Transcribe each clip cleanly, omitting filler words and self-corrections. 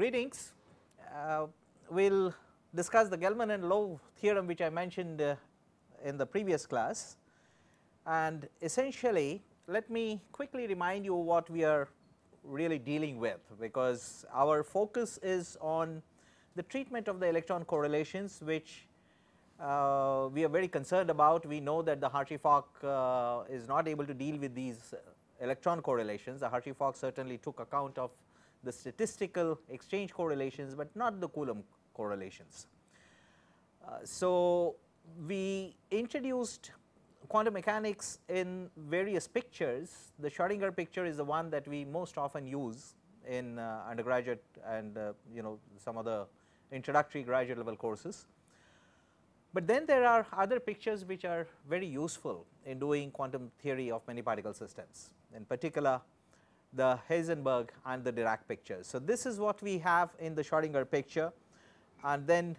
Greetings. We will discuss the Gelman and Lowe theorem which I mentioned in the previous class, and essentially let me quickly remind you what we are really dealing with, because our focus is on the treatment of the electron correlations which we are very concerned about. We know that the Hartree-Fock is not able to deal with these electron correlations. The Hartree-Fock certainly took account of the statistical exchange correlations, but not the Coulomb correlations. So, we introduced quantum mechanics in various pictures. The Schrodinger picture is the one that we most often use in undergraduate and some of the introductory graduate level courses. But then there are other pictures which are very useful in doing quantum theory of many particle systems, in particular the Heisenberg and the Dirac pictures. So, this is what we have in the Schrodinger picture, and then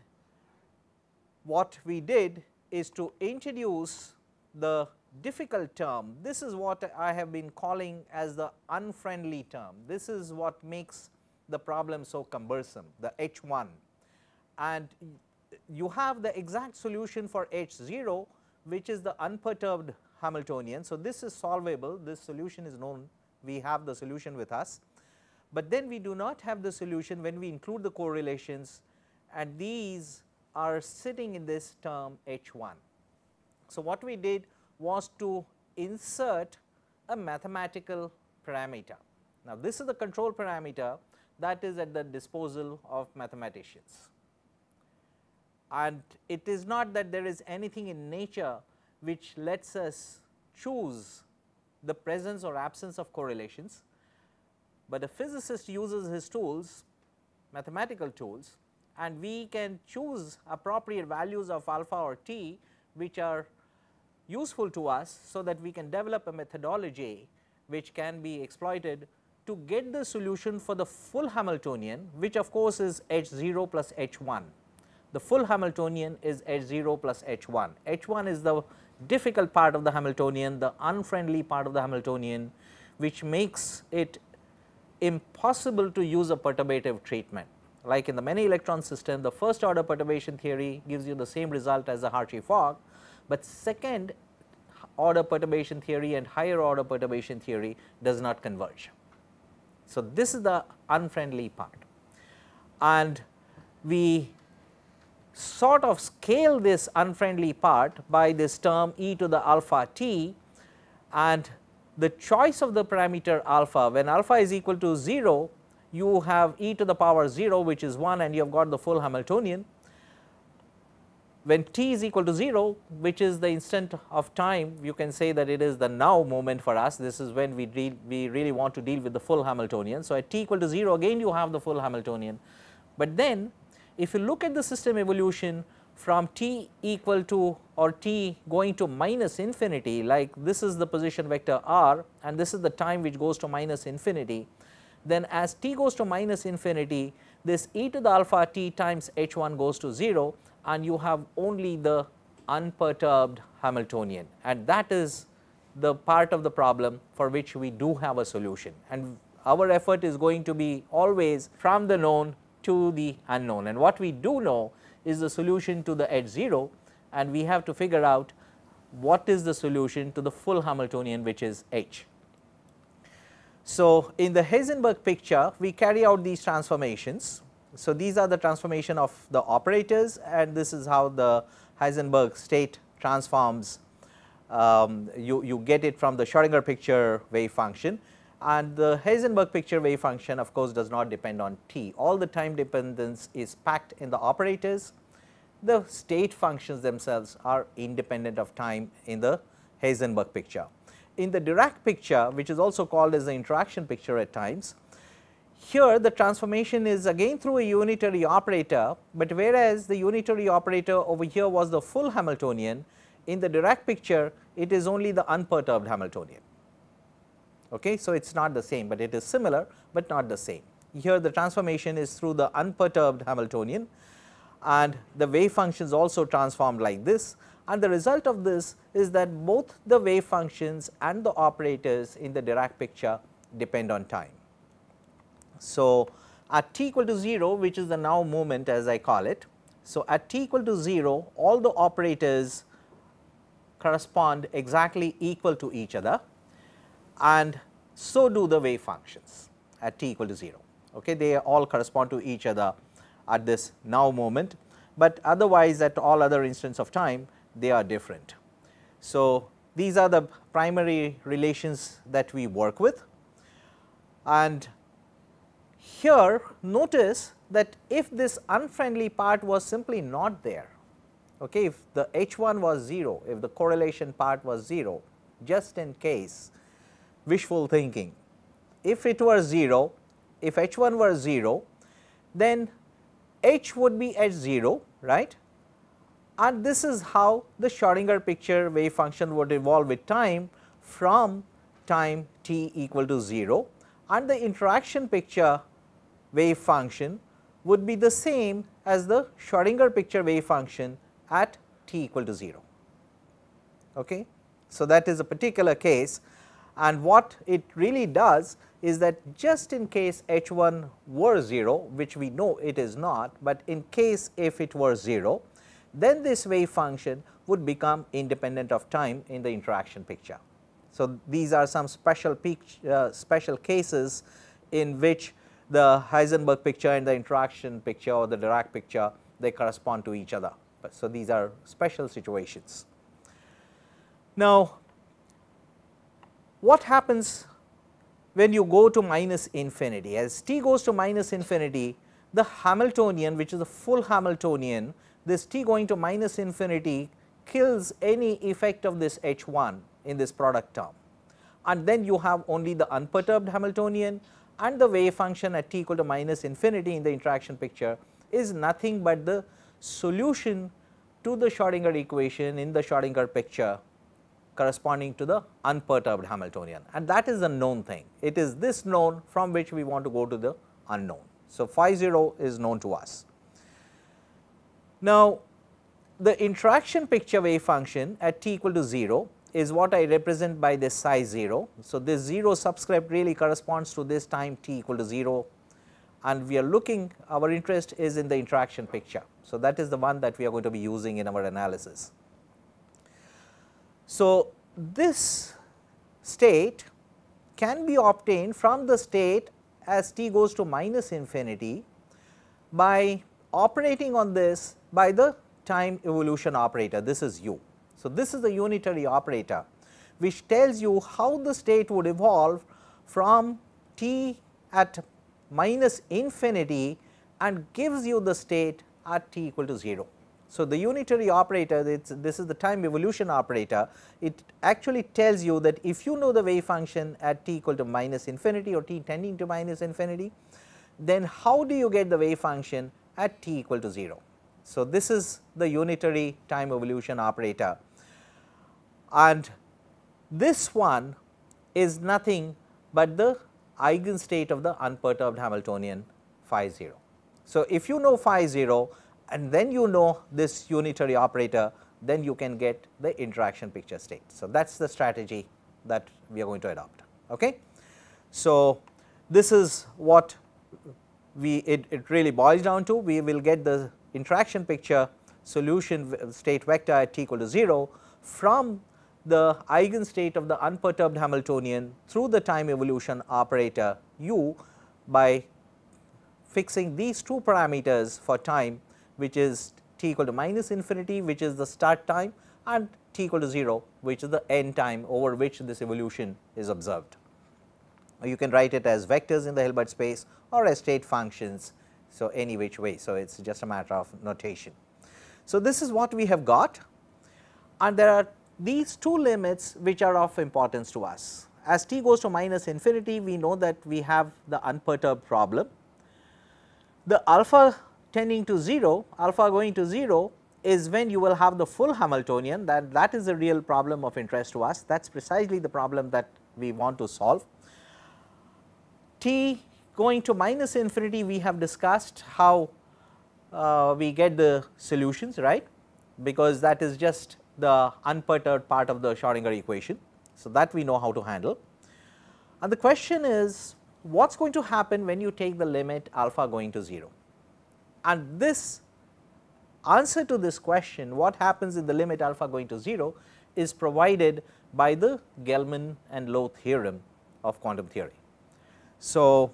what we did is to introduce the difficult term. This is what I have been calling as the unfriendly term. This is what makes the problem so cumbersome, the H1, and you have the exact solution for H0, which is the unperturbed Hamiltonian. So, this is solvable, this solution is known, we have the solution with us, but then we do not have the solution when we include the correlations, and these are sitting in this term H1. So, what we did was to insert a mathematical parameter. Now, this is the control parameter that is at the disposal of mathematicians, and it is not that there is anything in nature which lets us choose the presence or absence of correlations, but a physicist uses his tools, mathematical tools, and we can choose appropriate values of alpha or t which are useful to us, so that we can develop a methodology which can be exploited to get the solution for the full Hamiltonian, which of course is H0 plus H1. The full Hamiltonian is H0 plus H1. H1 is the difficult part of the Hamiltonian, the unfriendly part of the Hamiltonian, which makes it impossible to use a perturbative treatment. Like in the many electron system, the first order perturbation theory gives you the same result as the Hartree-Fock, but second order perturbation theory and higher order perturbation theory does not converge. So, this is the unfriendly part, and we sort of scale this unfriendly part by this term e to the alpha t, and the choice of the parameter alpha, when alpha is equal to 0, you have e to the power 0, which is 1, and you have got the full Hamiltonian. When t is equal to 0, which is the instant of time, you can say that it is the now moment for us. This is when we really want to deal with the full Hamiltonian. So, at t equal to 0, again you have the full Hamiltonian, but then if you look at the system evolution from t equal to or t going to minus infinity, like this is the position vector r and this is the time which goes to minus infinity, then as t goes to minus infinity, this e to the alpha t times H1 goes to 0, and you have only the unperturbed Hamiltonian, and that is the part of the problem for which we do have a solution, and our effort is going to be always from the known to the unknown, and what we do know is the solution to the H0, and we have to figure out what is the solution to the full Hamiltonian, which is H. So, in the Heisenberg picture we carry out these transformations. So, these are the transformation of the operators, and this is how the Heisenberg state transforms. You get it from the Schrodinger picture wave function, and the Heisenberg picture wave function of course does not depend on t. All the time dependence is packed in the operators. The state functions themselves are independent of time in the Heisenberg picture. In the Dirac picture, which is also called as the interaction picture at times, here the transformation is again through a unitary operator, but whereas the unitary operator over here was the full Hamiltonian, in the Dirac picture it is only the unperturbed Hamiltonian. Okay, so, it is not the same, but it is similar, but not the same. Here the transformation is through the unperturbed Hamiltonian, and the wave functions also transformed like this, and the result of this is that both the wave functions and the operators in the Dirac picture depend on time. So, at t equal to 0, which is the now moment as I call it. So, at t equal to 0, all the operators correspond exactly equal to each other, and so do the wave functions at t equal to 0. Okay. They all correspond to each other at this now moment, but otherwise at all other instants of time they are different. So, these are the primary relations that we work with, and here notice that if this unfriendly part was simply not there, okay, if the H1 was 0, if the correlation part was 0, just in case, wishful thinking, if it were 0, if H1 were 0, then H would be at 0, right, and this is how the Schrodinger picture wave function would evolve with time from time t equal to 0, and the interaction picture wave function would be the same as the Schrodinger picture wave function at t equal to 0. Okay. So, that is a particular case, and what it really does is that just in case H1 were 0, which we know it is not, but in case if it were 0, then this wave function would become independent of time in the interaction picture. So, these are some special cases in which the Heisenberg picture and the interaction picture or the Dirac picture, they correspond to each other. So, these are special situations. Now, what happens when you go to minus infinity? As t goes to minus infinity, the Hamiltonian, which is a full Hamiltonian, this t going to minus infinity kills any effect of this H1 in this product term, and then you have only the unperturbed Hamiltonian, and the wave function at t equal to minus infinity in the interaction picture is nothing but the solution to the Schrodinger equation in the Schrodinger picture corresponding to the unperturbed Hamiltonian, and that is a known thing. It is this known from which we want to go to the unknown. So, phi 0 is known to us. Now, the interaction picture wave function at t equal to 0 is what I represent by this psi 0. So, this 0 subscript really corresponds to this time t equal to 0, and we are looking, our interest is in the interaction picture. So, that is the one that we are going to be using in our analysis. So, this state can be obtained from the state as t goes to minus infinity by operating on this by the time evolution operator. This is u. So, this is the unitary operator which tells you how the state would evolve from t at minus infinity and gives you the state at t equal to 0. So, the unitary operator, this is the time evolution operator, it actually tells you that if you know the wave function at t equal to minus infinity or t tending to minus infinity, then how do you get the wave function at t equal to 0. So, this is the unitary time evolution operator, and this one is nothing but the eigenstate of the unperturbed Hamiltonian phi 0. So, if you know phi 0 and then you know this unitary operator, then you can get the interaction picture state. So, that is the strategy that we are going to adopt. Okay. So, this is what it really boils down to. We will get the interaction picture solution state vector at t equal to 0 from the eigenstate of the unperturbed Hamiltonian through the time evolution operator u by fixing these two parameters for time, which is t equal to minus infinity, which is the start time, and t equal to 0, which is the end time over which this evolution is observed. You can write it as vectors in the Hilbert space or as state functions. So, any which way. So, it is just a matter of notation. So, this is what we have got, and there are these two limits which are of importance to us. As t goes to minus infinity, we know that we have the unperturbed problem. The alpha tending to 0, alpha going to 0 is when you will have the full Hamiltonian, that is the real problem of interest to us. That is precisely the problem that we want to solve. T going to minus infinity, we have discussed how we get the solutions, right, because that is just the unperturbed part of the Schrodinger equation. So, that we know how to handle, and the question is what is going to happen when you take the limit alpha going to 0? And this answer to this question, what happens in the limit alpha going to 0, is provided by the Gelman and Lowe theorem of quantum theory. So,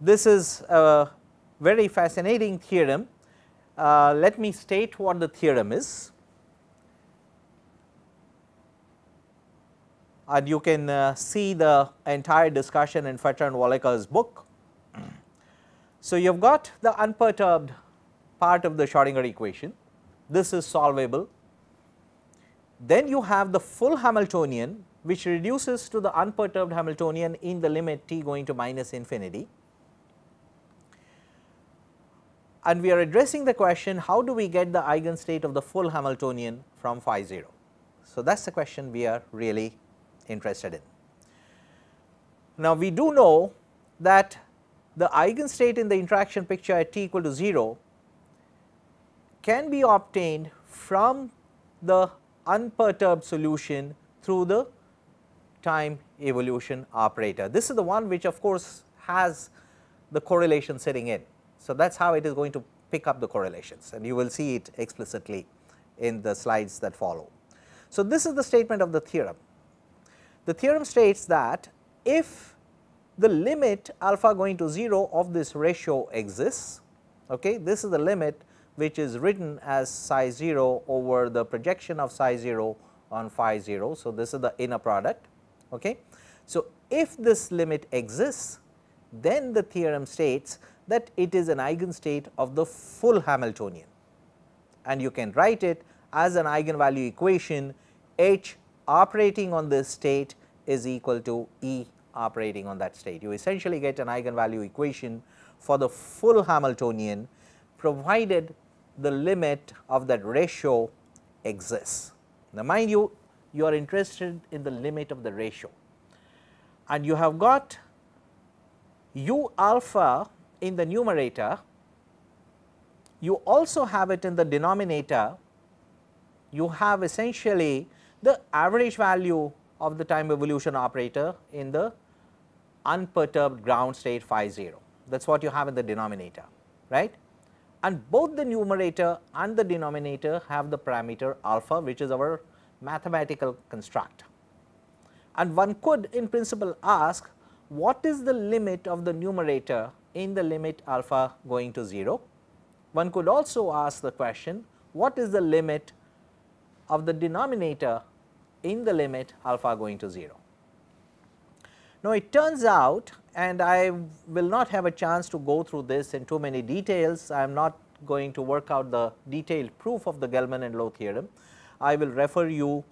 this is a very fascinating theorem. Let me state what the theorem is, and you can see the entire discussion in Fetter and Walliker's book. So, you have got the unperturbed part of the Schrodinger equation, this is solvable. Then you have the full Hamiltonian, which reduces to the unperturbed Hamiltonian in the limit t going to minus infinity. And we are addressing the question, how do we get the eigenstate of the full Hamiltonian from phi 0? So, that is the question we are really interested in. Now, we do know that the eigenstate in the interaction picture at t equal to 0 can be obtained from the unperturbed solution through the time evolution operator. This is the one which of course has the correlation sitting in. So, that is how it is going to pick up the correlations, and you will see it explicitly in the slides that follow. So, this is the statement of the theorem. The theorem states that if the limit alpha going to 0 of this ratio exists, okay, this is the limit which is written as psi 0 over the projection of psi 0 on phi 0. So, this is the inner product. Okay. So, if this limit exists, then the theorem states that it is an eigenstate of the full Hamiltonian, and you can write it as an eigenvalue equation, H operating on this state is equal to E operating on that state. You essentially get an eigenvalue equation for the full Hamiltonian, provided the limit of that ratio exists. Now, mind you, you are interested in the limit of the ratio, and you have got u alpha in the numerator, you also have it in the denominator, you have essentially the average value of the time evolution operator in the unperturbed ground state phi 0. That is what you have in the denominator, right. And both the numerator and the denominator have the parameter alpha, which is our mathematical construct. And one could in principle ask, what is the limit of the numerator in the limit alpha going to 0? One could also ask the question, what is the limit of the denominator in the limit alpha going to 0? Now, it turns out, and I will not have a chance to go through this in too many details, I am not going to work out the detailed proof of the Gelman and Lowe theorem. I will refer you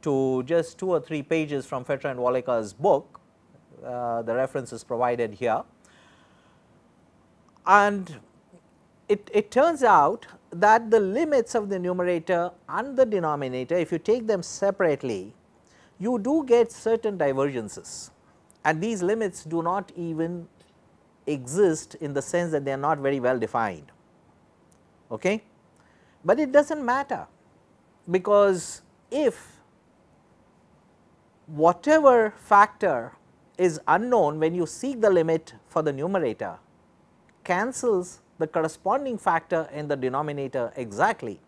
to just 2 or 3 pages from Fetter and Walliker's book, the reference is provided here. And it turns out that the limits of the numerator and the denominator, if you take them separately, you do get certain divergences, and these limits do not even exist in the sense that they are not very well defined. Okay? But it does not matter, because if whatever factor is unknown when you seek the limit for the numerator cancels the corresponding factor in the denominator exactly,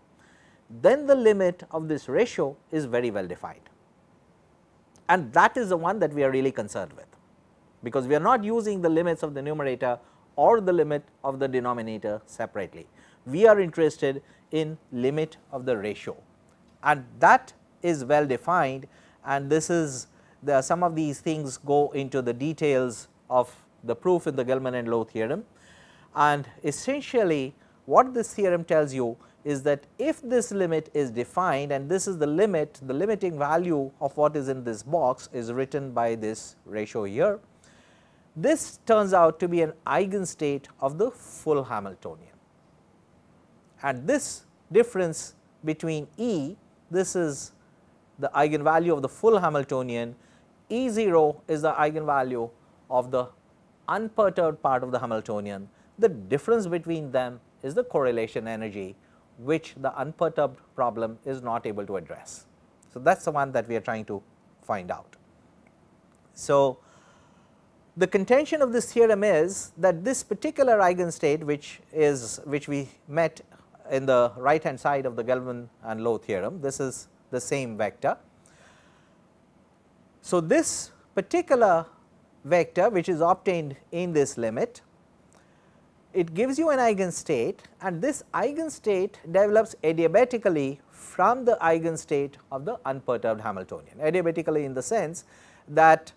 then the limit of this ratio is very well defined. And that is the one that we are really concerned with, because we are not using the limits of the numerator or the limit of the denominator separately. We are interested in limit of the ratio, and that is well defined, and this is some of these things go into the details of the proof in the Gelman and Lowe theorem. And essentially what this theorem tells you is that if this limit is defined, and this is the limit, the limiting value of what is in this box is written by this ratio here, this turns out to be an eigenstate of the full Hamiltonian. And this difference between E, this is the eigenvalue of the full Hamiltonian, E0 is the eigenvalue of the unperturbed part of the Hamiltonian. The difference between them is the correlation energy, which the unperturbed problem is not able to address. So, that is the one that we are trying to find out. So, the contention of this theorem is that this particular eigenstate, which we met in the right hand side of the Gelman and Lowe theorem, this is the same vector. So, this particular vector which is obtained in this limit, it gives you an eigenstate, and this eigenstate develops adiabatically from the eigenstate of the unperturbed Hamiltonian. Adiabatically in the sense that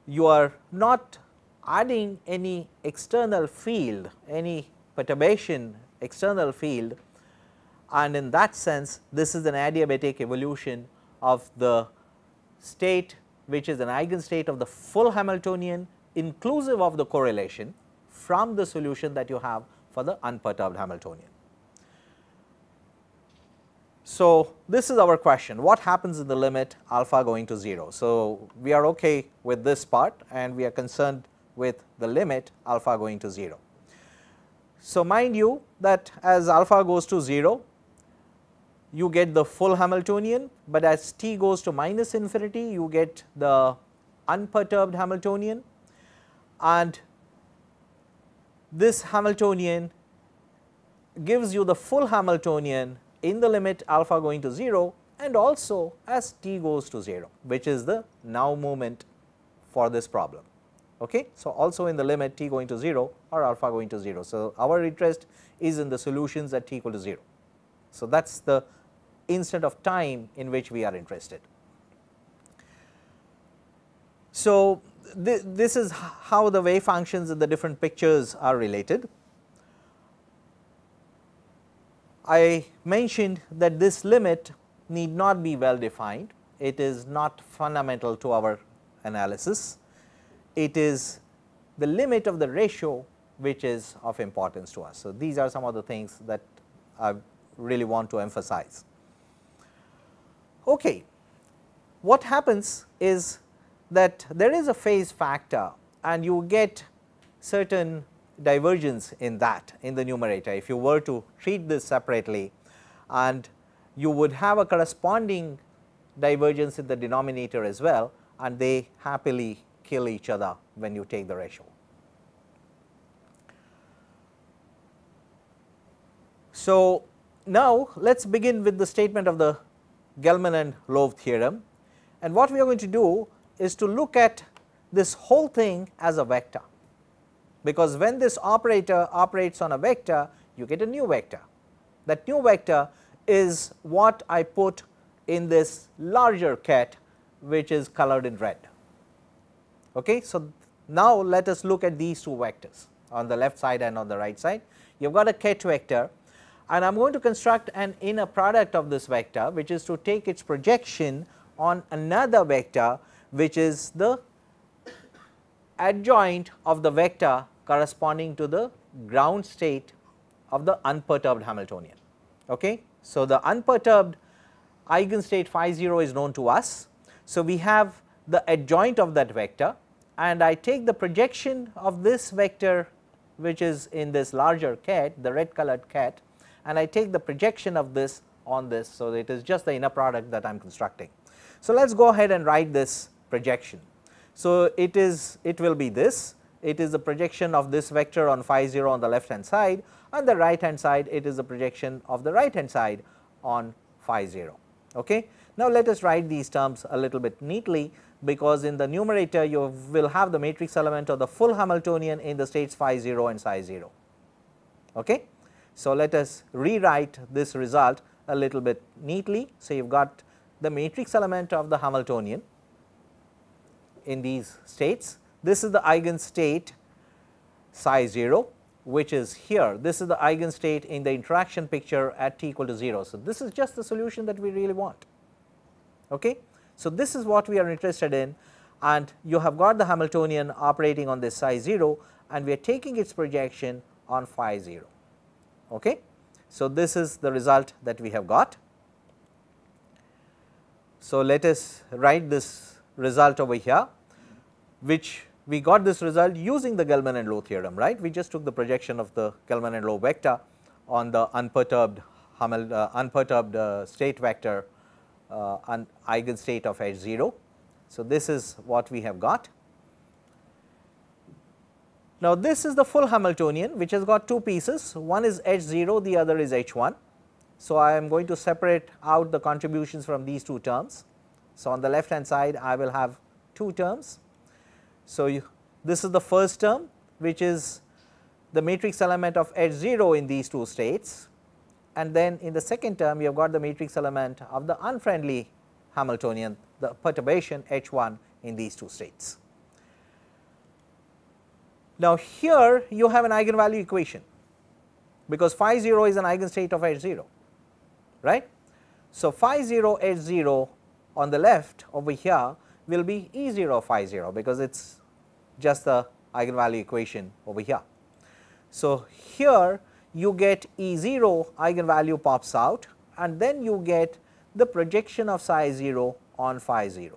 you are not adding any external field, any perturbation external field, and in that sense this is an adiabatic evolution of the state which is an eigenstate of the full Hamiltonian inclusive of the correlation from the solution that you have for the unperturbed Hamiltonian. So, this is our question, what happens in the limit alpha going to 0. So, we are okay with this part and we are concerned with the limit alpha going to 0. So, mind you that as alpha goes to 0, you get the full Hamiltonian, but as t goes to minus infinity, you get the unperturbed Hamiltonian, and this Hamiltonian gives you the full Hamiltonian in the limit alpha going to 0 and also as t goes to 0, which is the now moment for this problem. Okay? So, also in the limit t going to 0 or alpha going to 0. So, our interest is in the solutions at t equal to 0. So, that is the instant of time in which we are interested. So, this is how the wave functions in the different pictures are related. I mentioned that this limit need not be well defined, it is not fundamental to our analysis, it is the limit of the ratio which is of importance to us. So, these are some of the things that I really want to emphasize. Okay. What happens is that there is a phase factor and you get certain divergence in that in the numerator. If you were to treat this separately, and you would have a corresponding divergence in the denominator as well, and they happily kill each other when you take the ratio. So, now let us begin with the statement of the Gelman and Lowe theorem, and what we are going to do is to look at this whole thing as a vector, because when this operator operates on a vector, you get a new vector. That new vector is what I put in this larger ket which is colored in red. Okay. So, now let us look at these two vectors on the left side and on the right side. You have got a ket vector, and I am going to construct an inner product of this vector, which is to take its projection on another vector which is the adjoint of the vector corresponding to the ground state of the unperturbed Hamiltonian. Okay. So, the unperturbed eigenstate phi 0 is known to us. So, we have the adjoint of that vector, and I take the projection of this vector which is in this larger ket, the red colored ket, and I take the projection of this on this. So, it is just the inner product that I am constructing. So, let us go ahead and write this projection. So, it will be this, it is the projection of this vector on phi 0 on the left hand side, on the right hand side it is the projection of the right hand side on phi 0. Okay. Now, let us write these terms a little bit neatly, because in the numerator you will have the matrix element of the full Hamiltonian in the states phi 0 and psi 0. Okay. So, let us rewrite this result a little bit neatly. So, you have got the matrix element of the Hamiltonian in these states. This is the eigenstate psi 0, which is here. This is the eigenstate in the interaction picture at t equal to 0. So, this is just the solution that we really want. Okay. So, this is what we are interested in, and you have got the Hamiltonian operating on this psi 0, and we are taking its projection on phi 0. Okay. So, this is the result that we have got. So, let us write this result over here, which we got this result using the Gelman and Lowe theorem, right. We just took the projection of the Gelman and Lowe vector on the unperturbed state vector an eigenstate of H 0. So, this is what we have got, Now, this is the full Hamiltonian which has got two pieces, one is H0, the other is H1. So, I am going to separate out the contributions from these two terms. So, on the left hand side I will have two terms. So, this is the first term which is the matrix element of H0 in these two states, and then in the second term you have got the matrix element of the unfriendly Hamiltonian, the perturbation H1 in these two states. Now, here you have an eigenvalue equation because phi 0 is an eigenstate of H0, right. So, phi 0 H0 on the left over here will be E0 phi 0 because it is just the eigenvalue equation over here. So, here you get E0 eigenvalue pops out and then you get the projection of psi 0 on phi 0.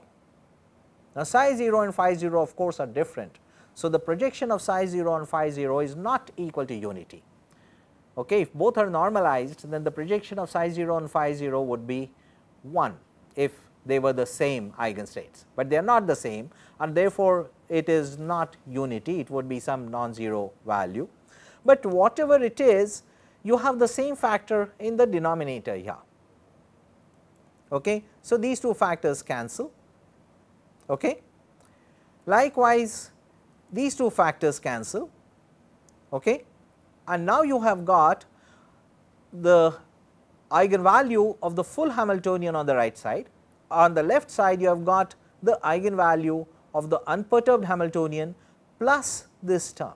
Now, psi 0 and phi 0 of course are different. So, the projection of psi 0 on phi 0 is not equal to unity. Okay. If both are normalized, then the projection of psi 0 on phi 0 would be 1 if they were the same eigenstates, but they are not the same and therefore, it is not unity, it would be some non-zero value. But whatever it is, you have the same factor in the denominator here. Okay. So, these two factors cancel. Okay. Likewise, these two factors cancel, okay. And now you have got the eigenvalue of the full Hamiltonian on the right side. On the left side you have got the eigenvalue of the unperturbed Hamiltonian plus this term.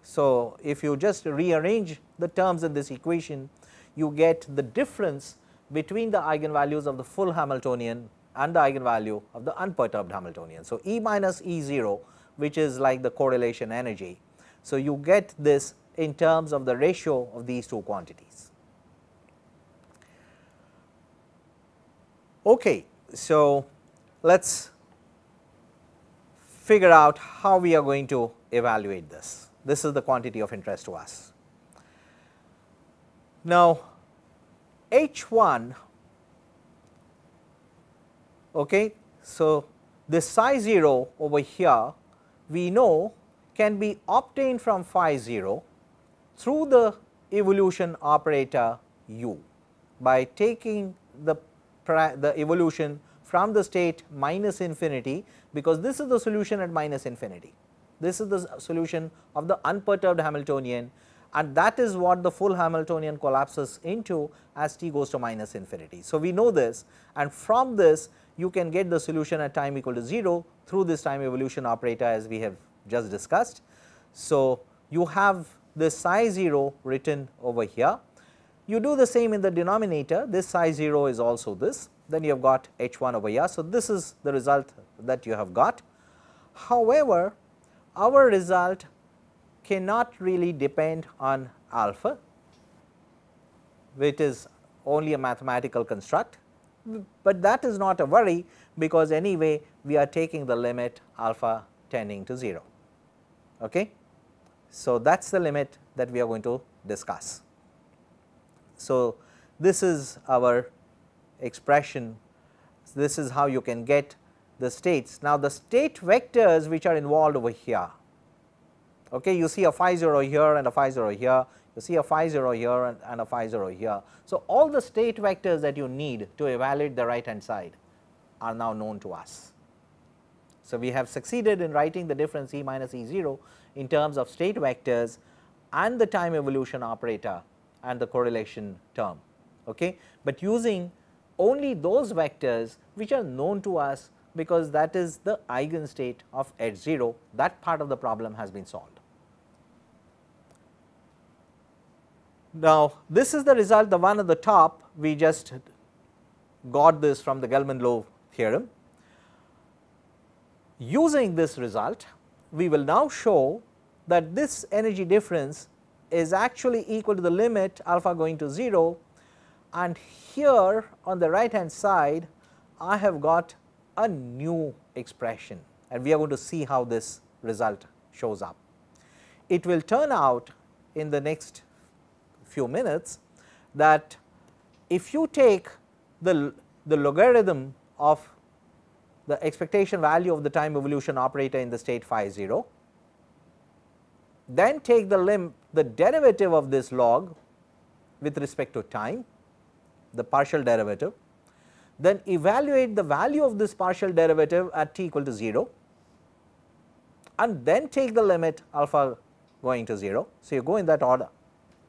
So, if you just rearrange the terms in this equation, you get the difference between the eigenvalues of the full Hamiltonian and the eigenvalue of the unperturbed Hamiltonian. So, E minus E0, which is like the correlation energy. So, you get this in terms of the ratio of these two quantities. Okay. So, let us figure out how we are going to evaluate this. This is the quantity of interest to us. Now, H1, okay, so this psi 0 over here we know can be obtained from phi 0 through the evolution operator u by taking the evolution from the state minus infinity, because this is the solution at minus infinity. This is the solution of the unperturbed Hamiltonian, and that is what the full Hamiltonian collapses into as t goes to minus infinity. So, we know this, and from this you can get the solution at time equal to 0 through this time evolution operator as we have just discussed. So, you have this psi 0 written over here. You do the same in the denominator, this psi 0 is also this, then you have got H1 over here. So, this is the result that you have got. However, our result cannot really depend on alpha, which is only a mathematical construct, but that is not a worry because anyway we are taking the limit alpha tending to 0. Okay. So, that is the limit that we are going to discuss. So, this is our expression, this is how you can get the states. Now, the state vectors which are involved over here, okay, you see a phi 0 here and a phi 0 here, you see a phi 0 here and a phi 0 here. So, all the state vectors that you need to evaluate the right hand side are now known to us. So, we have succeeded in writing the difference E minus E0 in terms of state vectors and the time evolution operator and the correlation term, okay. But using only those vectors which are known to us, because that is the eigenstate of H0, that part of the problem has been solved. Now, this is the result, the one at the top, we just got this from the Gelman-Loewe theorem. Using this result, we will now show that this energy difference is actually equal to the limit alpha going to 0, and here on the right hand side I have got a new expression, and we are going to see how this result shows up. It will turn out in the next few minutes that if you take the logarithm of the expectation value of the time evolution operator in the state phi 0, then take the derivative of this log with respect to time, the partial derivative, then evaluate the value of this partial derivative at t equal to 0, and then take the limit alpha going to 0. So, you go in that order,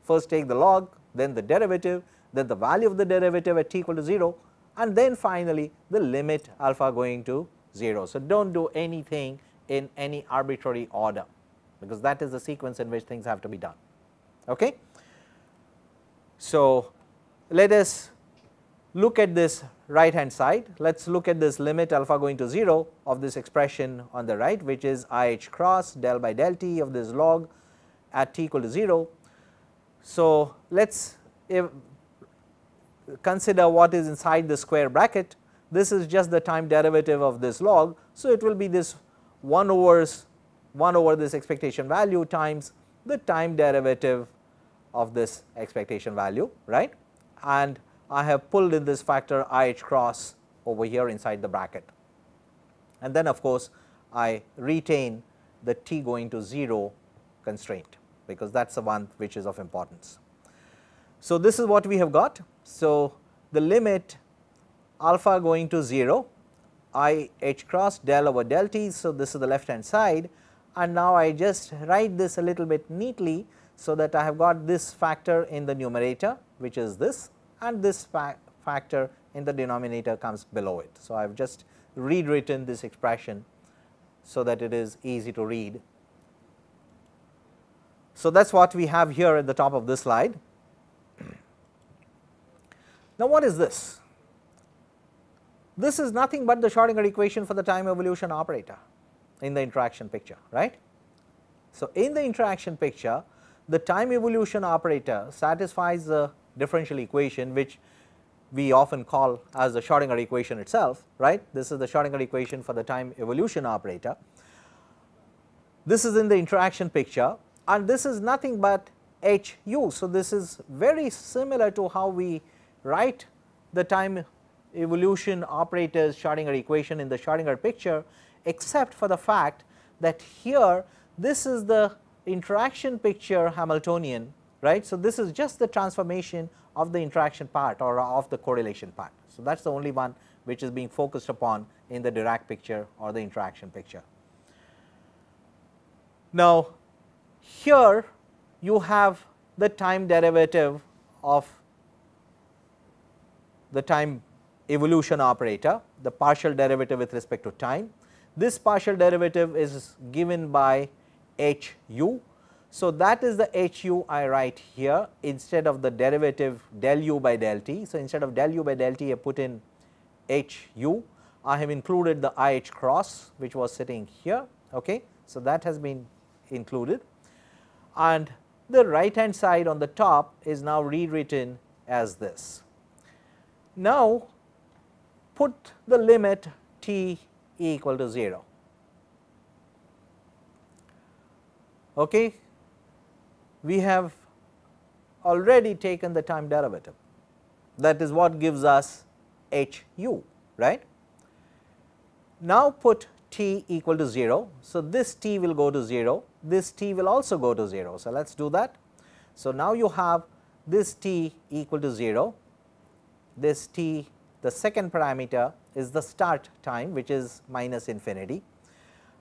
first take the log, then the derivative, then the value of the derivative at t equal to 0, and then finally the limit alpha going to 0. So, do not do anything in any arbitrary order, because that is the sequence in which things have to be done. Okay. So, let us look at this right hand side. Let us look at this limit alpha going to 0 of this expression on the right, which is I h cross del by del t of this log at t equal to 0. So, let us consider what is inside the square bracket. This is just the time derivative of this log. So, it will be this 1 over this expectation value times the time derivative of this expectation value, right, and I have pulled in this factor I h cross over here inside the bracket, and then of course, I retain the t going to 0 constraint, because that is the one which is of importance. So, this is what we have got. So, the limit alpha going to 0 I h cross del over del t. So, this is the left hand side, and now I just write this a little bit neatly, so that I have got this factor in the numerator, which is this, and this factor in the denominator comes below it. So, I have just rewritten this expression so that it is easy to read. So, that is what we have here at the top of this slide. Now, what is this? This is nothing but the Schrodinger equation for the time evolution operator in the interaction picture, right. So, in the interaction picture, the time evolution operator satisfies the differential equation, which we often call as the Schrodinger equation itself, right. This is the Schrodinger equation for the time evolution operator. This is in the interaction picture, and this is nothing but HU. So, this is very similar to how we write the time evolution operator's Schrodinger equation in the Schrodinger picture, except for the fact that here this is the interaction picture Hamiltonian, right. So, this is just the transformation of the interaction part or of the correlation part. So, that is the only one which is being focused upon in the Dirac picture or the interaction picture. Now, here you have the time derivative of the time evolution operator, the partial derivative with respect to time. This partial derivative is given by HU. So, that is the HU I write here instead of the derivative del u by del t. So, instead of del u by del t I put in HU. I have included the I h cross which was sitting here. Okay. So, that has been included, and the right hand side on the top is now rewritten as this. Now, put the limit t equal to 0. Okay. We have already taken the time derivative, that is what gives us HU, right. Now, put t equal to 0. So, this t will go to 0, this t will also go to 0. So, let us do that. So, now you have this t equal to 0, this t, the second parameter is the start time, which is minus infinity,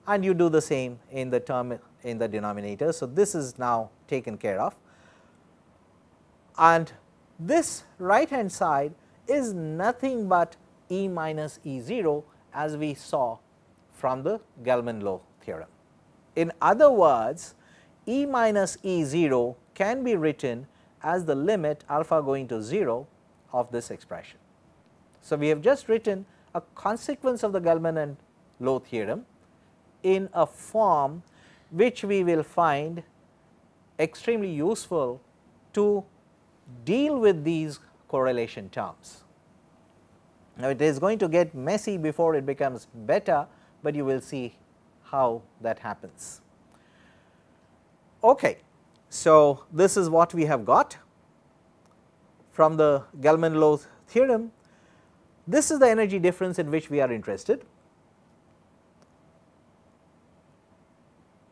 and you do the same in the term in the denominator. So, this is now taken care of, and this right hand side is nothing but E minus E 0, as we saw from the Gelman-Low theorem. In other words, E minus E 0 can be written as the limit alpha going to 0 of this expression. So, we have just written a consequence of the Gelman and Low theorem in a form which we will find extremely useful to deal with these correlation terms. Now, it is going to get messy before it becomes better, but you will see how that happens. Okay. So, this is what we have got from the Gelman-Low theorem. This is the energy difference in which we are interested.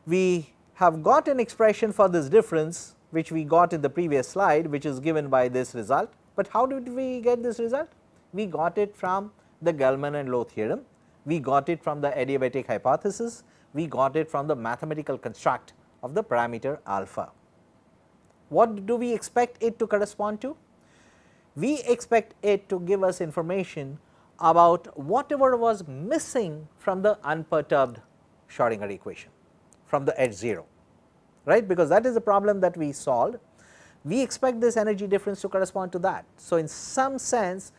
We have got an expression for this difference which we got in the previous slide, which is given by this result. But how did we get this result? We got it from the Gell-Mann and Lowe theorem, we got it from the adiabatic hypothesis, we got it from the mathematical construct of the parameter alpha. What do we expect it to correspond to? We expect it to give us information about whatever was missing from the unperturbed Schrodinger equation, from the edge 0, right, because that is the problem that we solved. We expect this energy difference to correspond to that. So, in some sense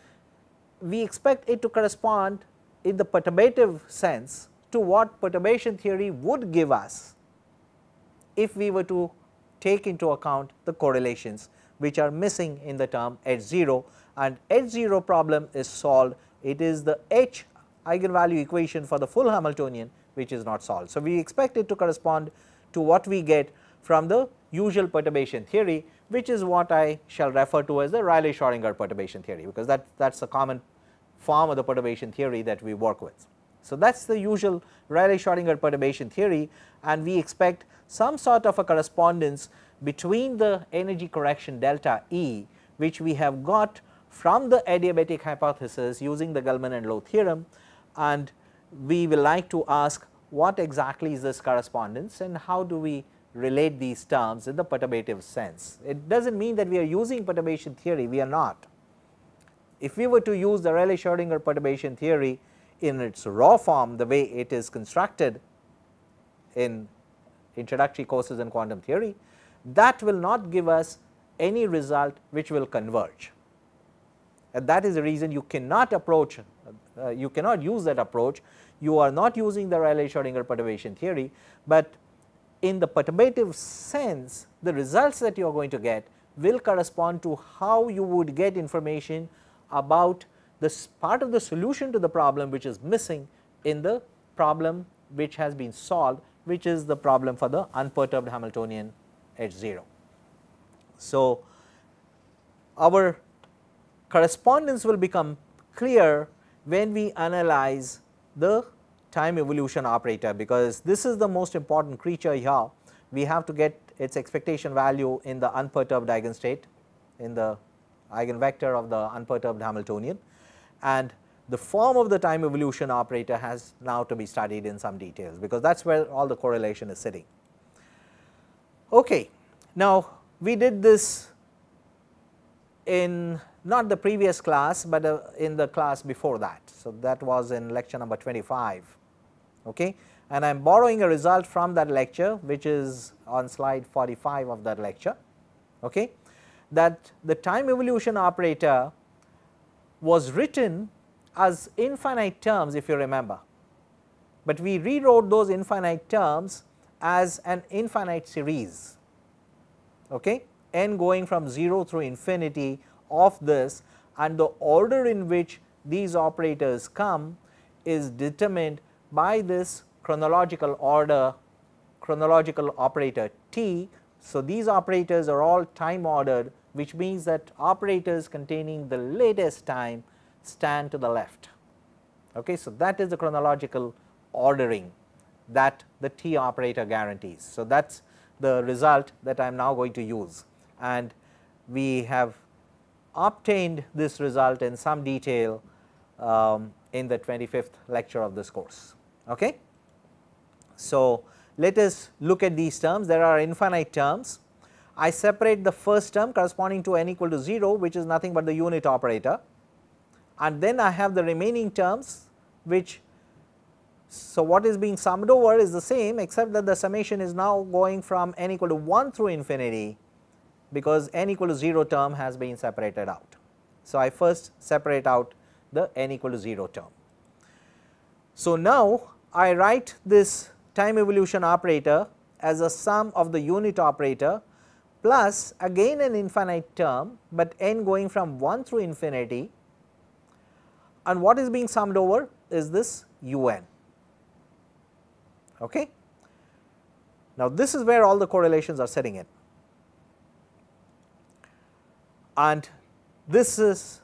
we expect it to correspond in the perturbative sense to what perturbation theory would give us if we were to take into account the correlations which are missing in the term edge 0, and edge 0 problem is solved. It is the H eigenvalue equation for the full Hamiltonian which is not solved. So, we expect it to correspond to what we get from the usual perturbation theory, which is what I shall refer to as the Rayleigh-Schrodinger perturbation theory, because that is a common form of the perturbation theory that we work with. So, that is the usual Rayleigh-Schrodinger perturbation theory, and we expect some sort of a correspondence between the energy correction delta E, which we have got from the adiabatic hypothesis using the Gell-Mann and Lowe theorem, and we will like to ask what exactly is this correspondence and how do we relate these terms in the perturbative sense. It does not mean that we are using perturbation theory, we are not. If we were to use the Rayleigh-Schrodinger perturbation theory in its raw form, the way it is constructed in introductory courses in quantum theory, that will not give us any result which will converge, and that is the reason you cannot approach, you cannot use that approach. You are not using the Rayleigh-Schrodinger perturbation theory, but in the perturbative sense the results that you are going to get will correspond to how you would get information about this part of the solution to the problem which is missing in the problem which has been solved, which is the problem for the unperturbed Hamiltonian edge 0. So, our correspondence will become clear when we analyze the time evolution operator, because this is the most important creature here. We have to get its expectation value in the unperturbed eigenstate, in the eigenvector of the unperturbed Hamiltonian, and the form of the time evolution operator has now to be studied in some details, because that is where all the correlation is sitting. Okay. Now, we did this in not the previous class, but in the class before that. So, that was in lecture number 25, okay. And I am borrowing a result from that lecture which is on slide 45 of that lecture, okay, that the time evolution operator was written as infinite terms, if you remember, but we rewrote those infinite terms as an infinite series, okay, n going from 0 through infinity of this, and the order in which these operators come is determined by this chronological order, chronological operator T. So, these operators are all time ordered, which means that operators containing the latest time stand to the left. Okay. So, that is the chronological ordering that the T operator guarantees. So, that is the result that I am now going to use, and we have obtained this result in some detail in the 25th lecture of this course. Okay. So, let us look at these terms. There are infinite terms. I separate the first term corresponding to n equal to 0, which is nothing but the unit operator, and then I have the remaining terms which, so what is being summed over is the same, except that the summation is now going from n equal to 1 through infinity, because n equal to 0 term has been separated out. So, I first separate out the n equal to 0 term. So, now I write this time evolution operator as a sum of the unit operator plus again an infinite term, but n going from 1 through infinity, and what is being summed over is this un. Okay. Now, this is where all the correlations are sitting in, and this is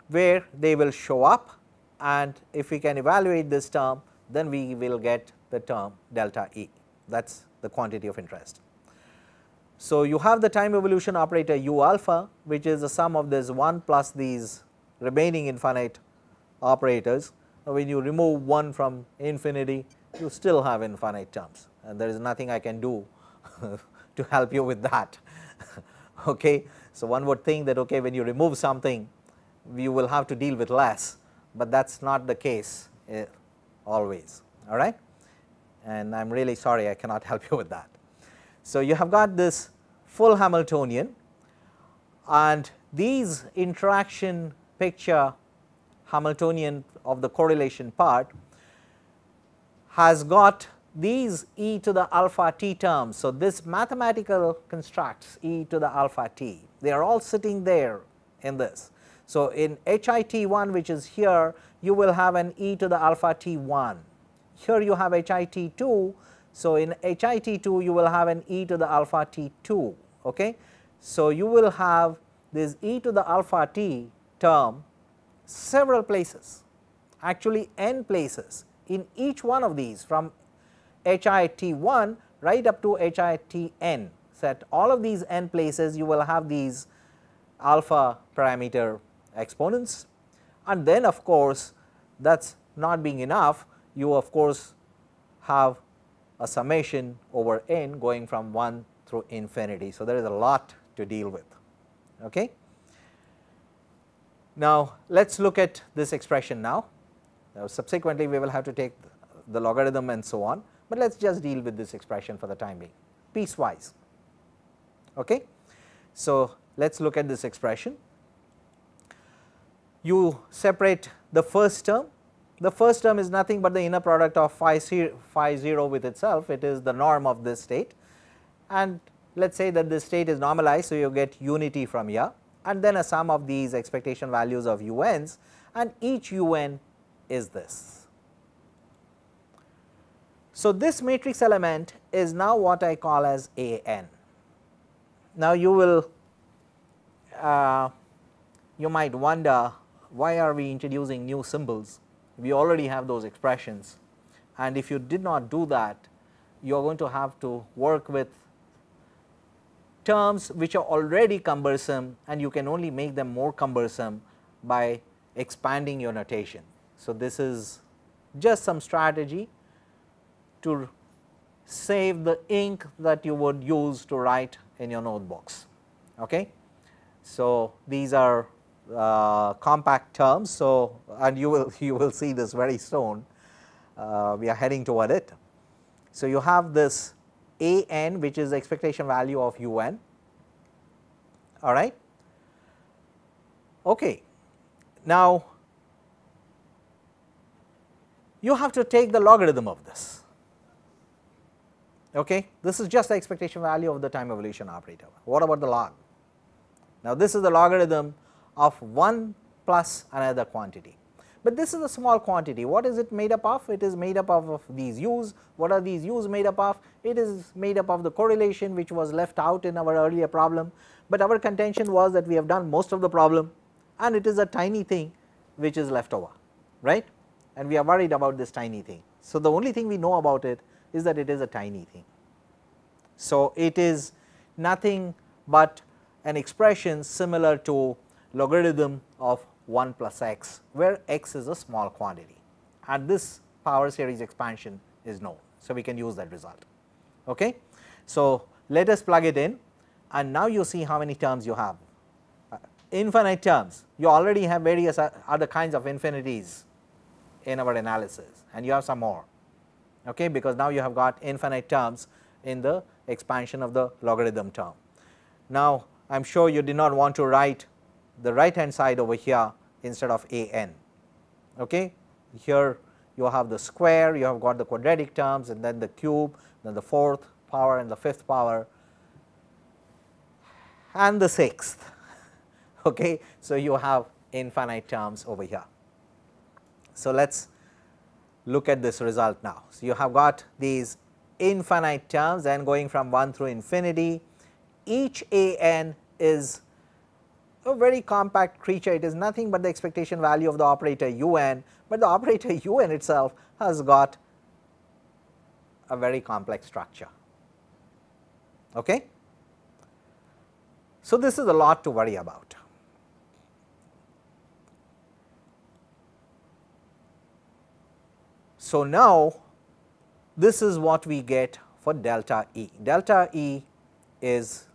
where they will show up, and if we can evaluate this term, then we will get the term delta E. that is the quantity of interest. So, you have the time evolution operator u alpha, which is the sum of this 1 plus these remaining infinite operators. Now, when you remove 1 from infinity, you still have infinite terms, and there is nothing I can do to help you with that. Okay. So, one would think that okay, when you remove something, you will have to deal with less, but that is not the case always, all right, and I am really sorry I cannot help you with that. So, you have got this full Hamiltonian, and these interaction picture Hamiltonian of the correlation part has got these e to the alpha t terms. So, this mathematical constructs e to the alpha t, they are all sitting there in this. So, in HIT1, which is here, you will have an e to the alpha t1, here you have HIT2. So, in HIT2 you will have an e to the alpha t2. Okay. So, you will have this e to the alpha t term several places, actually n places in each one of these, from HIT1 right up to HITn. So, at all of these n places you will have these alpha parameter exponents, and then of course, that is not being enough, you of course have a summation over n going from 1 through infinity. So, there is a lot to deal with. Okay. Now, let us look at this expression now. Subsequently, we will have to take the logarithm and so on, but let us just deal with this expression for the time being piecewise. Okay. So, let us look at this expression. You separate the first term. The first term is nothing but the inner product of phi 0 with itself, it is the norm of this state, and let us say that this state is normalized. So, you get unity from here, and then a sum of these expectation values of un's, and each un is this. So, this matrix element is now what I call as an. Now, you will you might wonder, why are we introducing new symbols? We already have those expressions, and if you did not do that, you are going to have to work with terms which are already cumbersome, and you can only make them more cumbersome by expanding your notation. So, this is just some strategy to save the ink that you would use to write in your notebooks. Okay. So, these are compact terms. So, and you will see this very soon, we are heading toward it. So, you have this a n, which is the expectation value of u n, all right. Okay. Now, you have to take the logarithm of this. Okay. This is just the expectation value of the time evolution operator. What about the log? Now, this is the logarithm of 1 plus another quantity, but this is a small quantity. What is it made up of? It is made up of these u's. What are these u's made up of? It is made up of the correlation which was left out in our earlier problem, but our contention was that we have done most of the problem, and it is a tiny thing which is left over, right, and we are worried about this tiny thing. So, the only thing we know about it is that it is a tiny thing. So, it is nothing but an expression similar to logarithm of 1 plus x, where x is a small quantity, and this power series expansion is known. So, we can use that result. Okay. So, let us plug it in, and now you see how many terms you have. Infinite terms, you already have various other kinds of infinities in our analysis, and you have some more, okay, because now you have got infinite terms in the expansion of the logarithm term. Now, I am sure you did not want to write the right hand side over here instead of a n. Okay. Here you have the square, you have got the quadratic terms, and then the cube, then the fourth power and the fifth power and the sixth. Okay. So, you have infinite terms over here. So, let us look at this result now. So, you have got these infinite terms and going from 1 through infinity. Each a n is a very compact creature, it is nothing but the expectation value of the operator u n, but the operator u n itself has got a very complex structure. Okay? So, this is a lot to worry about. So, now this is what we get for delta E. Delta E is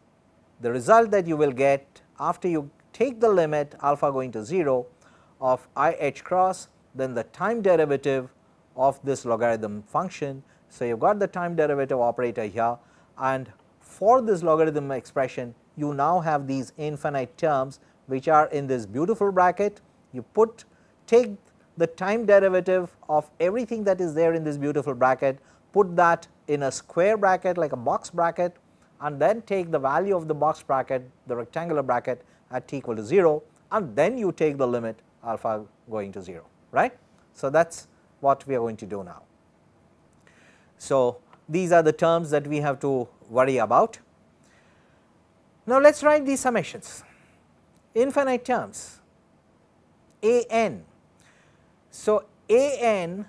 the result that you will get after you take the limit alpha going to 0 of I h cross, then the time derivative of this logarithm function. So, you have got the time derivative operator here, and for this logarithm expression you now have these infinite terms which are in this beautiful bracket. You take the time derivative of everything that is there in this beautiful bracket, put that in a square bracket like a box bracket, and then take the value of the box bracket, the rectangular bracket, at t equal to 0, and then you take the limit alpha going to 0, right. So, that is what we are going to do now. So, these are the terms that we have to worry about. Now, let us write these summations. Infinite terms a n. So, a n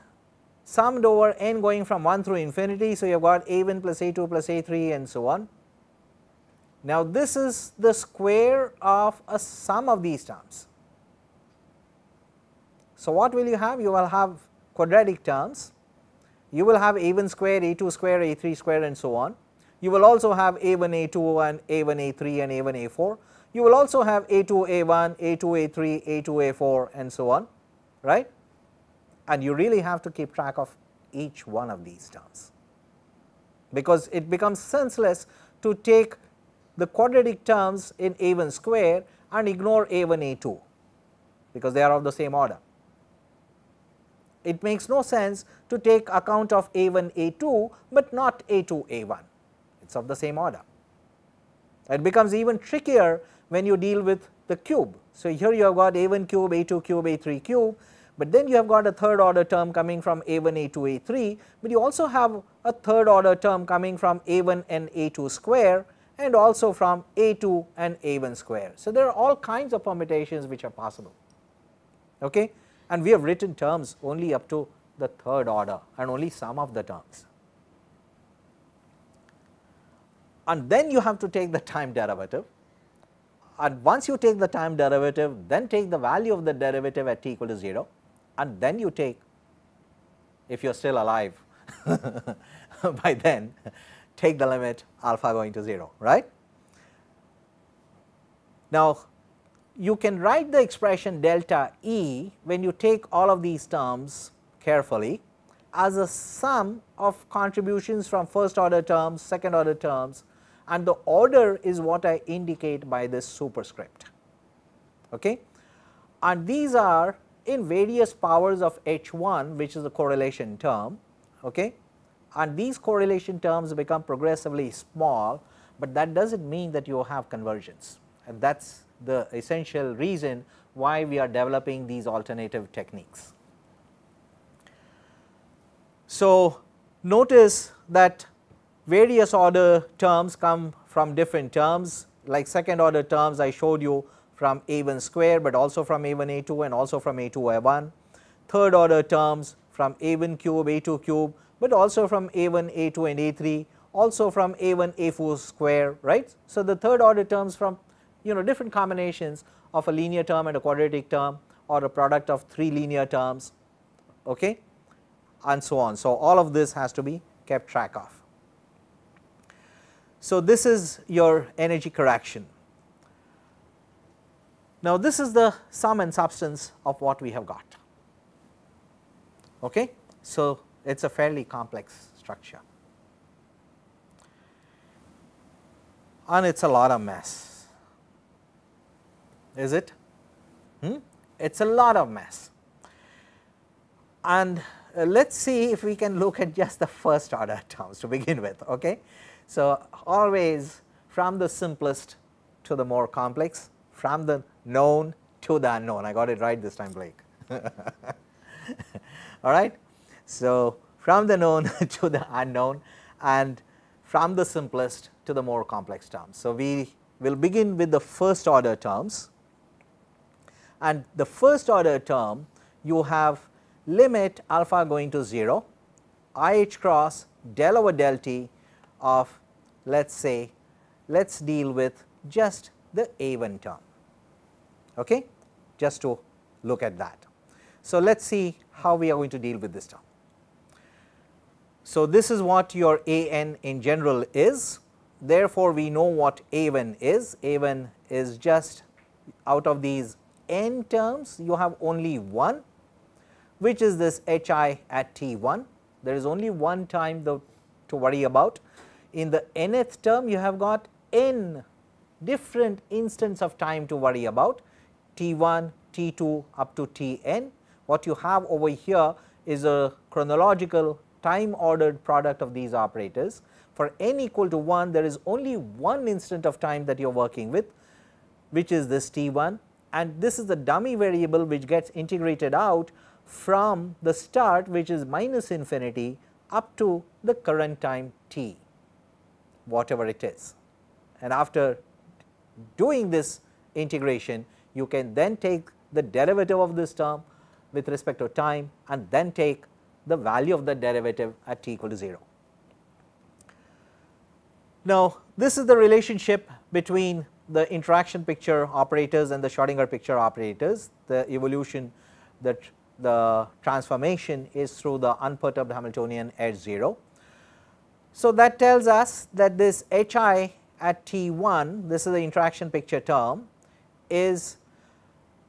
summed over n going from 1 through infinity. So, you have got a1 plus a2 plus a3 and so on. Now, this is the square of a sum of these terms. So, what will you have? You will have quadratic terms. You will have a1 square, a2 square, a3 square and so on. You will also have a1 a2 and a1 a3 and a1 a4. You will also have a2 a1, a2 a3, a2 a4 and so on, right. And you really have to keep track of each one of these terms, because it becomes senseless to take the quadratic terms in a1 square and ignore a1 a2, because they are of the same order. It makes no sense to take account of a1 a2, but not a2 a1, it is of the same order. It becomes even trickier when you deal with the cube. So, here you have got a1 cube, a2 cube, a3 cube, but then you have got a third order term coming from a1 a2 a3, but you also have a third order term coming from a1 and a2 square, and also from a2 and a1 square. So, there are all kinds of permutations which are possible, okay? And we have written terms only up to the third order and only some of the terms. And then you have to take the time derivative, and once you take the time derivative, then take the value of the derivative at t equal to 0, and then you take, if you are still alive by then, take the limit alpha going to 0, right. Now, you can write the expression delta E when you take all of these terms carefully as a sum of contributions from first order terms, second order terms, and the order is what I indicate by this superscript, okay. And these are in various powers of h1, which is the correlation term, okay. And these correlation terms become progressively small, but that does not mean that you have convergence, and that is the essential reason why we are developing these alternative techniques. So, notice that various order terms come from different terms, like second order terms I showed you from a1 square, but also from a1 a2 and also from a2 a1. Third order terms from a1 cube, a2 cube, but also from a1 a2 and a3, also from a1 a4 square, right. So, the third order terms from different combinations of a linear term and a quadratic term, or a product of 3 linear terms, okay, and so on. So, all of this has to be kept track of. So, this is your energy correction. Now, this is the sum and substance of what we have got, okay. So, it is a fairly complex structure, and it is a lot of mess. Is it? It is a lot of mess, and let us see if we can look at just the first order terms to begin with, okay. So, always from the simplest to the more complex, from the known to the unknown. I got it right this time, Blake. All right. So, from the known to the unknown, and from the simplest to the more complex terms. So, we will begin with the first order terms, and the first order term you have limit alpha going to 0 IH cross del over del t of, let us say, let us deal with just the A1 term, okay, just to look at that. So, let us see how we are going to deal with this term. So, this is what your A n in general is. Therefore, we know what A1 is. A1 is just out of these n terms, you have only one, which is this H I at T1. There is only one time to worry about. In the nth term, you have got n different instants of time to worry about, T1, T2 up to Tn. What you have over here is a chronological time ordered product of these operators. For n equal to 1, there is only one instant of time that you are working with, which is this T1, and this is the dummy variable which gets integrated out from the start, which is minus infinity up to the current time t, whatever it is. And after doing this integration, you can then take the derivative of this term with respect to time and then take the value of the derivative at t equal to 0. Now, this is the relationship between the interaction picture operators and the Schrodinger picture operators. The evolution, that the transformation is through the unperturbed Hamiltonian at 0. So, that tells us that this H I at T1, this is the interaction picture term, is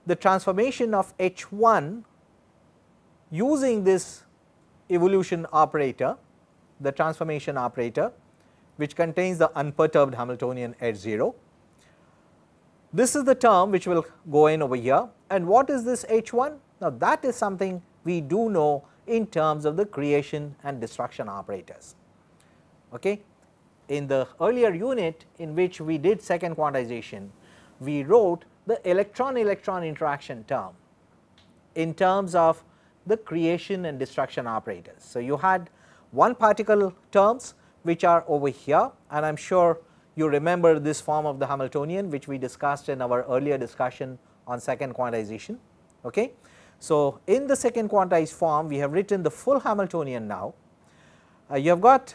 the transformation of H1 using this evolution operator, the transformation operator, which contains the unperturbed Hamiltonian at 0. This is the term which will go in over here, and what is this H1? Now, that is something we do know in terms of the creation and destruction operators. Okay. In the earlier unit in which we did second quantization, we wrote the electron-electron interaction term in terms of the creation and destruction operators. So, you had one particle terms which are over here, and I am sure you remember this form of the Hamiltonian which we discussed in our earlier discussion on second quantization. Okay. So, in the second quantized form, we have written the full Hamiltonian now. You have got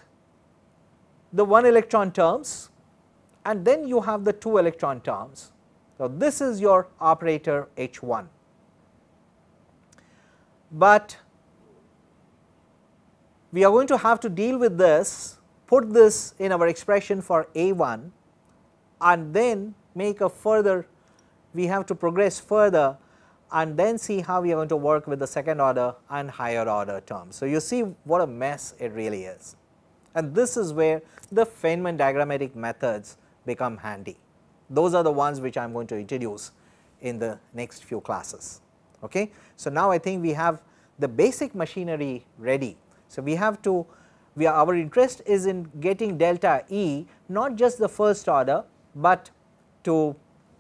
the 1 electron terms and then you have the 2 electron terms. So, this is your operator H1, but we are going to have to deal with this, put this in our expression for A1 and then make a further, we have to progress further and then see how we are going to work with the second order and higher order terms. So, you see what a mess it really is, and this is where the Feynman diagrammatic methods become handy. Those are the ones which I am going to introduce in the next few classes. Okay. So, now I think we have the basic machinery ready. So, we have to, our interest is in getting delta E not just the first order, but to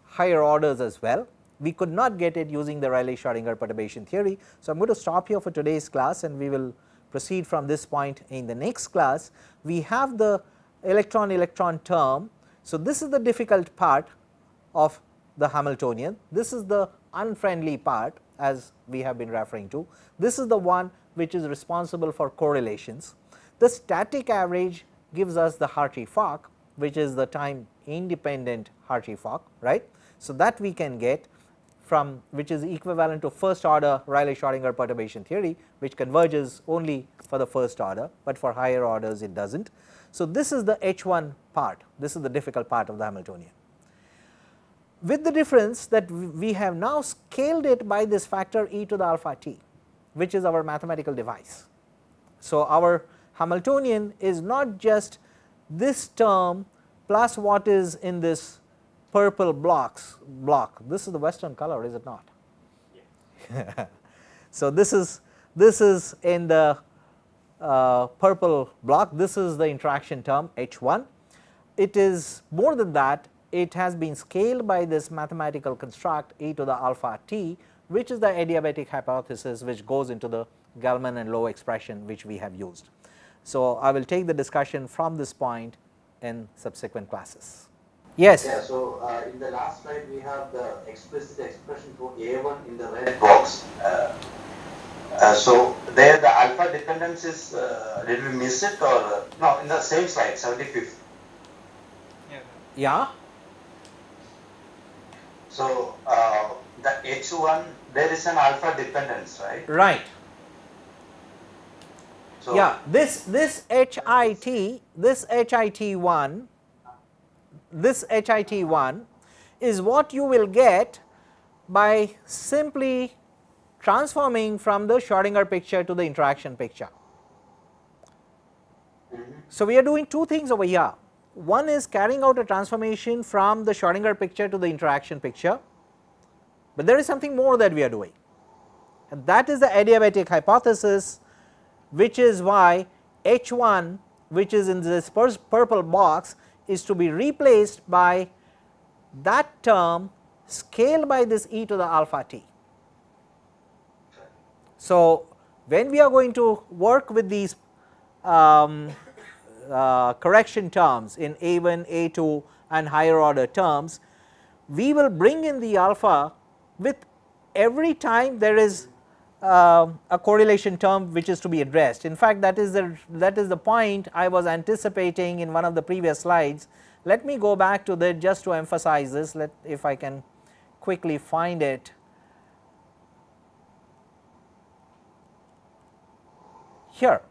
higher orders as well. We could not get it using the Rayleigh-Schrodinger perturbation theory. So, I am going to stop here for today's class and we will proceed from this point in the next class. We have the electron-electron term. So, this is the difficult part of the Hamiltonian, this is the unfriendly part as we have been referring to, this is the one which is responsible for correlations. The static average gives us the Hartree-Fock, which is the time independent Hartree-Fock, right. So, that we can get from, which is equivalent to first order Rayleigh-Schrodinger perturbation theory, which converges only for the first order, but for higher orders it does not. So, this is the H1 part, this is the difficult part of the Hamiltonian, with the difference that we have now scaled it by this factor e to the alpha t, which is our mathematical device. So, our Hamiltonian is not just this term plus what is in this purple block, this is the western color, is it not? Yes. So, this is in the purple block, this is the interaction term H1. It is more than that, it has been scaled by this mathematical construct e to the alpha t, which is the adiabatic hypothesis which goes into the Gell-Mann and Low expression which we have used. So, I will take the discussion from this point in subsequent classes. Yes. Yeah, so in the last slide we have the explicit expression for A1 in the red box. So there the alpha alpha dependence is, did we miss it or, no, in the same slide, 75th. Yeah. So, the H1, there is an alpha dependence, right? Right. So, Yeah, this HIT, this HIT1 is what you will get by simply transforming from the Schrodinger picture to the interaction picture. So, we are doing two things over here. One is carrying out a transformation from the Schrodinger picture to the interaction picture, but there is something more that we are doing, and that is the adiabatic hypothesis, which is why H1, which is in this purple box, is to be replaced by that term scaled by this e to the alpha t. So, when we are going to work with these correction terms in A1, A2 and higher order terms, we will bring in the alpha with every time there is a correlation term which is to be addressed. In fact, that is the point I was anticipating in one of the previous slides. Let me go back to that just to emphasize this. If I can quickly find it. Here,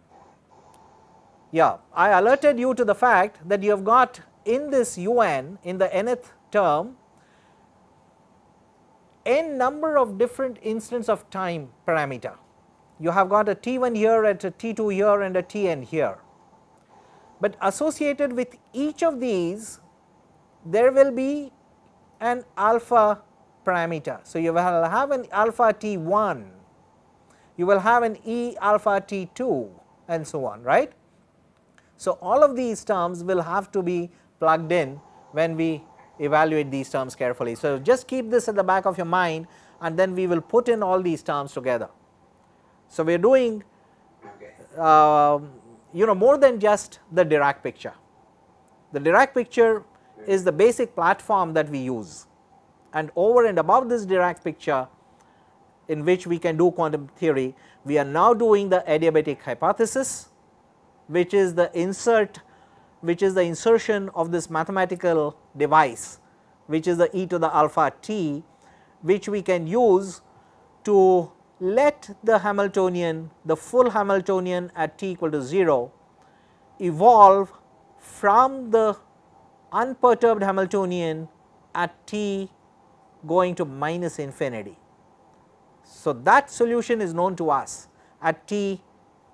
yeah, I alerted you to the fact that you have got in this UN, in the nth term, n number of different instants of time parameter. You have got a T1 here, and a T2 here, and a Tn here. But associated with each of these, there will be an alpha parameter. So, you will have an alpha T1, you will have an E alpha T2 and so on, right. So, all of these terms will have to be plugged in when we evaluate these terms carefully. So, just keep this at the back of your mind, and then we will put in all these terms together. So, we are doing more than just the Dirac picture. The Dirac picture is the basic platform that we use, and over and above this Dirac picture in which we can do quantum theory, we are now doing the adiabatic hypothesis, which is the insertion of this mathematical device, which is the e to the alpha t, which we can use to let the Hamiltonian, the full Hamiltonian at t equal to 0, evolve from the unperturbed Hamiltonian at t going to minus infinity. So, that solution is known to us at t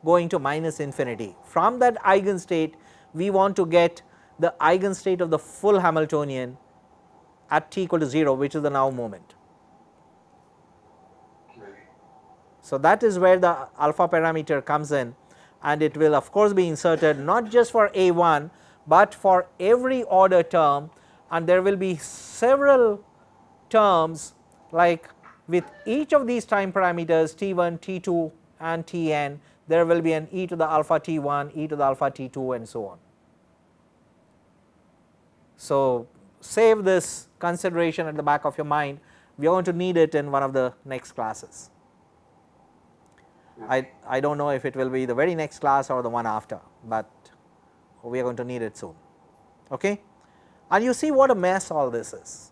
going to minus infinity. From that eigenstate, we want to get the eigenstate of the full Hamiltonian at t equal to 0, which is the now moment. So, that is where the alpha parameter comes in, and it will of course be inserted not just for A1, but for every order term, and there will be several terms, like with each of these time parameters T1, T2 and Tn, there will be an e to the alpha T1, e to the alpha T2 and so on. So, save this consideration at the back of your mind, we are going to need it in one of the next classes. I do not know if it will be the very next class or the one after, but we are going to need it soon. Okay? And you see what a mess all this is,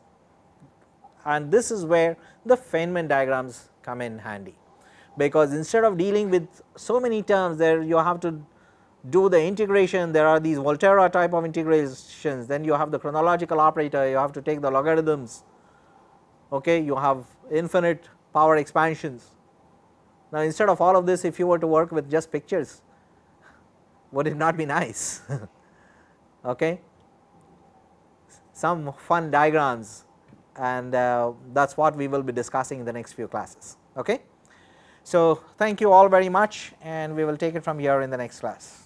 and this is where the Feynman diagrams come in handy, because instead of dealing with so many terms, there you have to do the integration. There are these Volterra type of integrations, then you have the chronological operator, you have to take the logarithms, okay, you have infinite power expansions. Now, instead of all of this, if you were to work with just pictures, would it not be nice? Okay? Some fun diagrams, and that is what we will be discussing in the next few classes. Okay? So, thank you all very much, and we will take it from here in the next class.